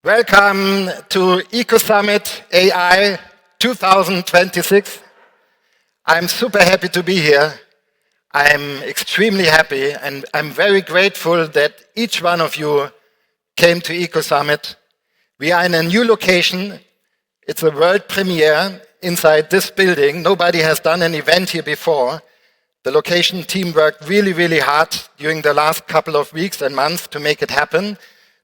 Welcome to EcoSummit AI 2026. I'm super happy to be here. I'm extremely happy and I'm very grateful that each one of you came to EcoSummit. We are in a new location. It's a world premiere inside this building. Nobody has done an event here before. The location team worked really hard during the last couple of weeks and months to make it happen.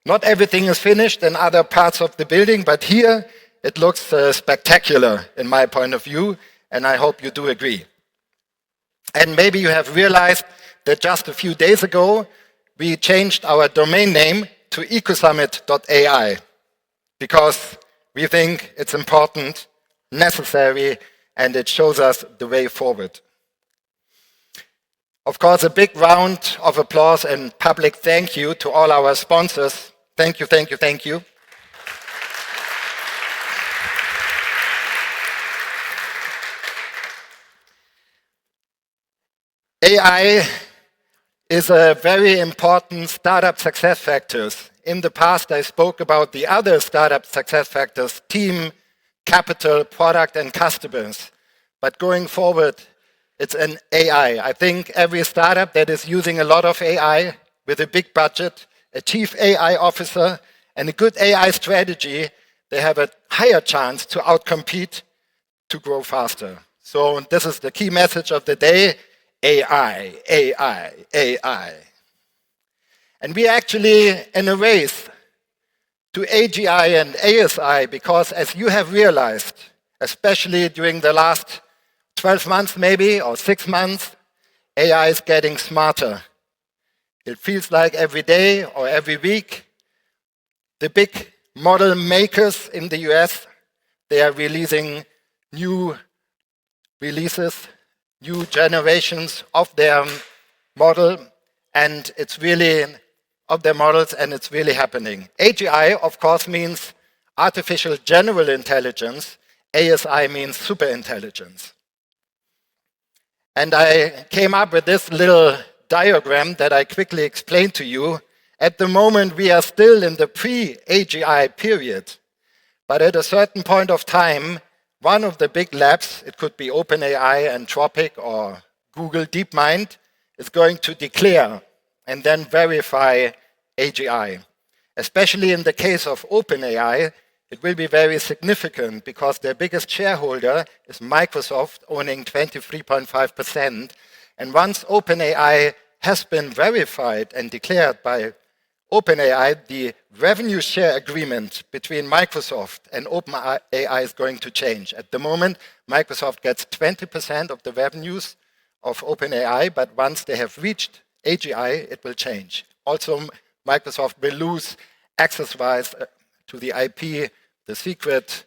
Not everything is finished in other parts of the building, but here it looks spectacular in my point of view, and I hope you do agree. And maybe you have realized that just a few days ago, we changed our domain name to ecosummit.ai because we think it's important, necessary, and it shows us the way forward. Of course, a big round of applause and public thank you to all our sponsors. Thank you, thank you, thank you. AI is a very important startup success factors. In the past, I spoke about the other startup success factors: team, capital, product, and customers. But going forward, it's an AI. I think every startup that is using a lot of AI with a big budget, a chief AI officer, and a good AI strategy, they have a higher chance to outcompete, to grow faster. So this is the key message of the day: AI, AI, AI. And we are actually in a race to AGI and ASI because, as you have realized, especially during the last 12 months maybe, or 6 months, AI is getting smarter. It feels like every day or every week, the big model makers in the US, they are releasing new releases, new generations of their model, and it's really of their models, and it's really happening. AGI, of course, means artificial general intelligence. ASI means super intelligence. And I came up with this little diagram that I quickly explained to you. At the moment, we are still in the pre-AGI period. But at a certain point of time, one of the big labs, it could be OpenAI, Anthropic, or Google DeepMind, is going to declare and then verify AGI. Especially in the case of OpenAI, it will be very significant because their biggest shareholder is Microsoft, owning 23.5%. And once OpenAI has been verified and declared by OpenAI, the revenue share agreement between Microsoft and OpenAI is going to change. At the moment, Microsoft gets 20% of the revenues of OpenAI, but once they have reached AGI, it will change. Also, Microsoft will lose access-wise to the IP, the secret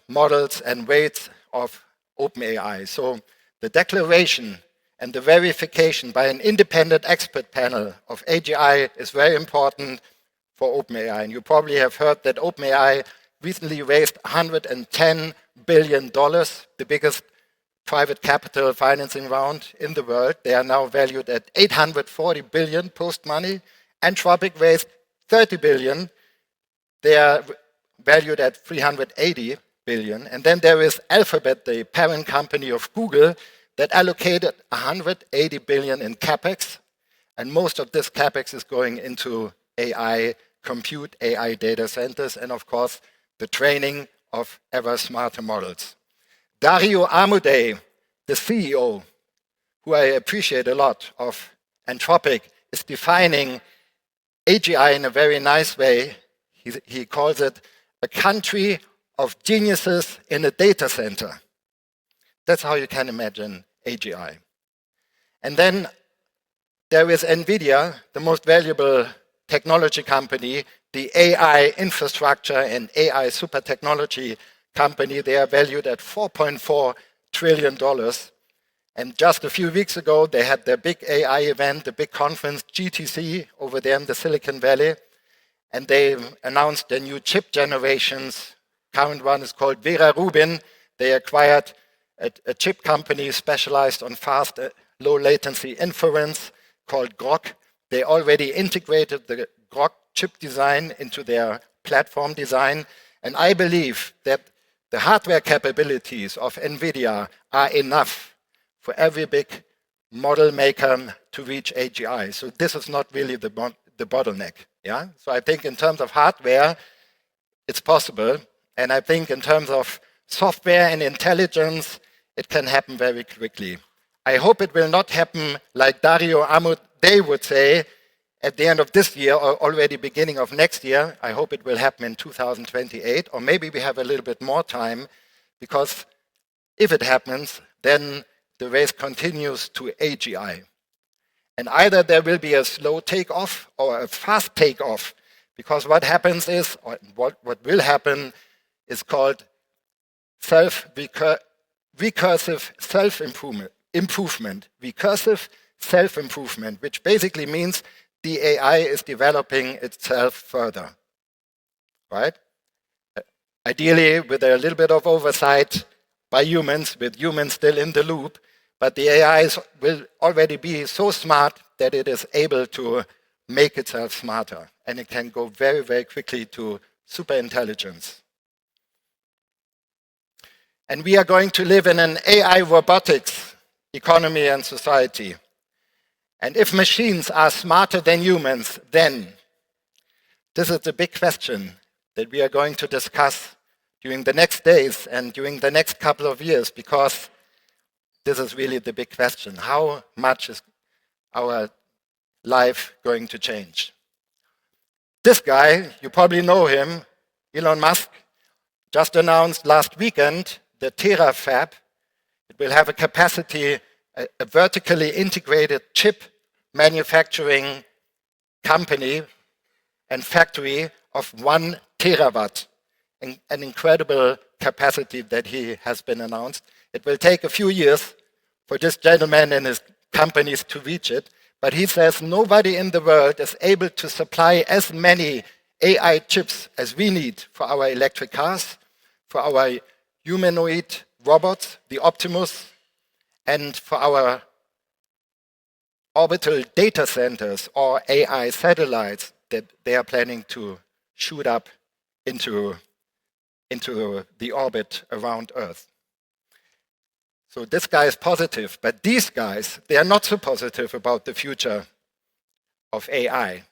models and weights of OpenAI. So the declaration and the verification by an independent expert panel of AGI is very important for OpenAI. And you probably have heard that OpenAI recently raised $110 billion, the biggest private capital financing round in the world. They are now valued at $840 billion post-money. Anthropic raised $30 billion. They are valued at $380 billion. And then there is Alphabet, the parent company of Google, that allocated $180 billion in CapEx. And most of this CapEx is going into AI compute, AI data centers, and of course, the training of ever smarter models. Dario Amodei, the CEO, who I appreciate a lot, of Anthropic, is defining AGI in a very nice way. He calls it a country of geniuses in a data center. That's how you can imagine AGI. And then there is NVIDIA, the most valuable technology company, the AI infrastructure and AI super technology company. They are valued at $4.4 trillion. And just a few weeks ago, they had their big AI event, the big conference, GTC, over there in the Silicon Valley. And they announced their new chip generations. Current one is called Vera Rubin. They acquired a chip company specialized on fast, low latency inference called Grok. They already integrated the Grok chip design into their platform design. And I believe that the hardware capabilities of NVIDIA are enough for every big model maker to reach AGI. So this is not really the bottleneck. Yeah? So I think in terms of hardware, it's possible. And I think in terms of software and intelligence, it can happen very quickly. I hope it will not happen like Dario Amodei would say at the end of this year or already beginning of next year. I hope it will happen in 2028, or maybe we have a little bit more time, because if it happens, then the race continues to AGI. And either there will be a slow takeoff or a fast takeoff, because what happens is, or what will happen is called recursive self-improvement, which basically means the AI is developing itself further, right? Ideally, with a little bit of oversight by humans, with humans still in the loop, but the AI will already be so smart that it is able to make itself smarter, and it can go very, very quickly to super intelligence. And we are going to live in an AI robotics economy and society. And if machines are smarter than humans, then this is the big question that we are going to discuss during the next days and during the next couple of years, because this is really the big question. How much is our life going to change? This guy, you probably know him, Elon Musk, just announced last weekend the Terafab. It will have a capacity, a vertically integrated chip manufacturing company and factory of 1 terawatt, an incredible capacity that he has been announced. It will take a few years for this gentleman and his companies to reach it, but he says nobody in the world is able to supply as many AI chips as we need for our electric cars, for our humanoid robots, the Optimus, and for our orbital data centers or AI satellites that they are planning to shoot up into the orbit around Earth. So this guy is positive, but these guys, they are not so positive about the future of AI.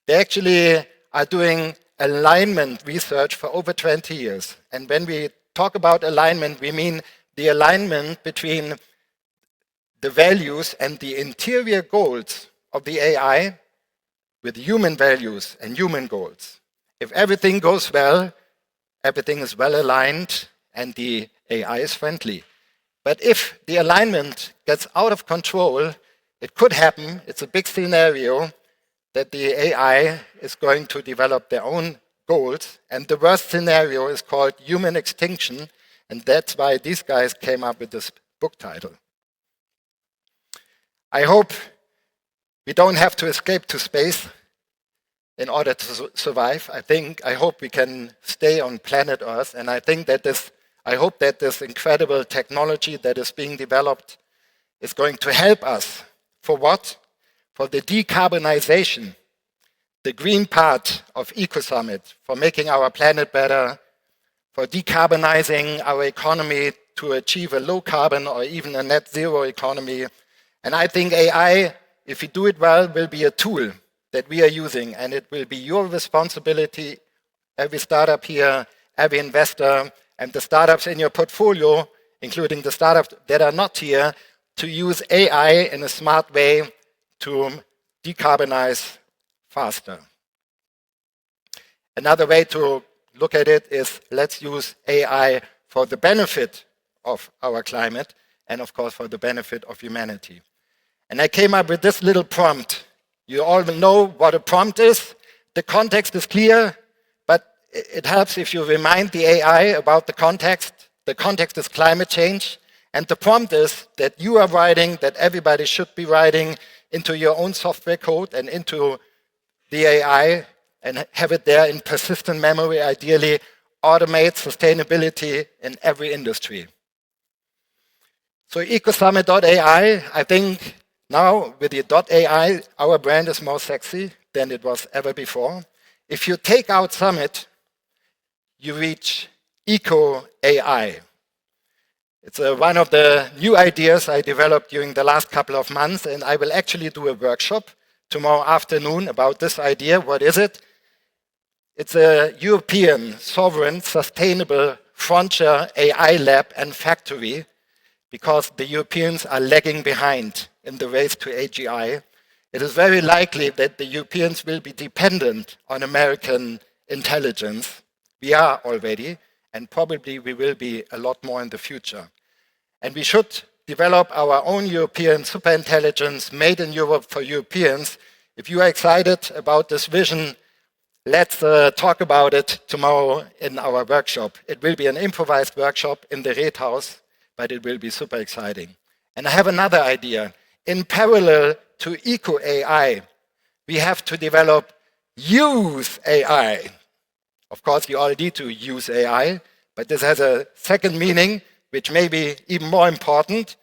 They actually are doing alignment research for over 20 years. And when we talk about alignment, we mean the alignment between the values and the interior goals of the AI with human values and human goals. If everything goes well, everything is well aligned and the AI is friendly. But if the alignment gets out of control, it could happen, it's a big scenario, that the AI is going to develop their own goals. And the worst scenario is called human extinction. And that's why these guys came up with this book title. I hope we don't have to escape to space in order to survive. I hope we can stay on planet Earth. And I hope that this incredible technology that is being developed is going to help us. For what? For the decarbonization, the green part of EcoSummit, for making our planet better, for decarbonizing our economy to achieve a low carbon or even a net zero economy. And I think AI, if we do it well, will be a tool that we are using, and it will be your responsibility, every startup here, every investor, and the startups in your portfolio, including the startups that are not here, to use AI in a smart way to decarbonize faster. Another way to look at it is, let's use AI for the benefit of our climate and, of course, for the benefit of humanity. And I came up with this little prompt. You all know what a prompt is. The context is clear, but it helps if you remind the AI about the context. The context is climate change. And the prompt is that you are writing, that everybody should be writing into your own software code and into the AI and have it there in persistent memory, ideally automate sustainability in every industry. So ecosummit.ai, I think now with the .ai, our brand is more sexy than it was ever before. If you take out Summit, you reach Eco AI. It's one of the new ideas I developed during the last couple of months, and I will actually do a workshop tomorrow afternoon about this idea. What is it? It's a European sovereign sustainable frontier AI lab and factory, because the Europeans are lagging behind in the race to AGI. It is very likely that the Europeans will be dependent on American intelligence. We are already, and probably we will be a lot more in the future. And we should develop our own European superintelligence made in Europe for Europeans. If you are excited about this vision, let's talk about it tomorrow in our workshop. It will be an improvised workshop in the Red House, but it will be super exciting. And I have another idea. In parallel to Eco AI, we have to develop Use AI. Of course, you all need to use AI, but this has a second meaning, which may be even more important.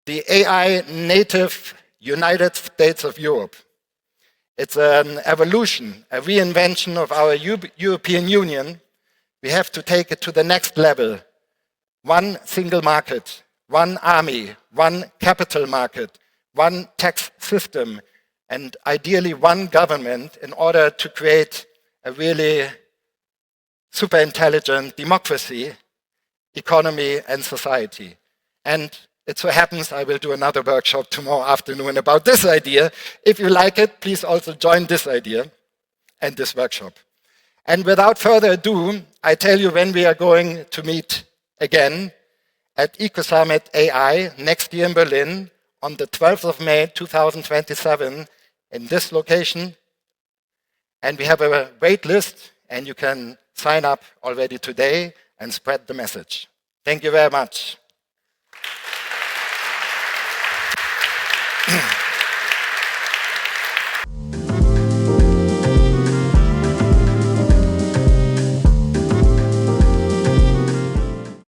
The AI native United States of Europe. It's an evolution, a reinvention of our European Union. We have to take it to the next level. One single market, one army, one capital market, one tax system, and ideally one government in order to create a really super intelligent democracy, economy, and society. And it so happens I will do another workshop tomorrow afternoon about this idea. If you like it, please also join this idea and this workshop. And without further ado, I tell you when we are going to meet again at EcoSummit AI next year in Berlin on the 12th of May 2027 in this location. And we have a wait list, and you can sign up already today and spread the message. Thank you very much.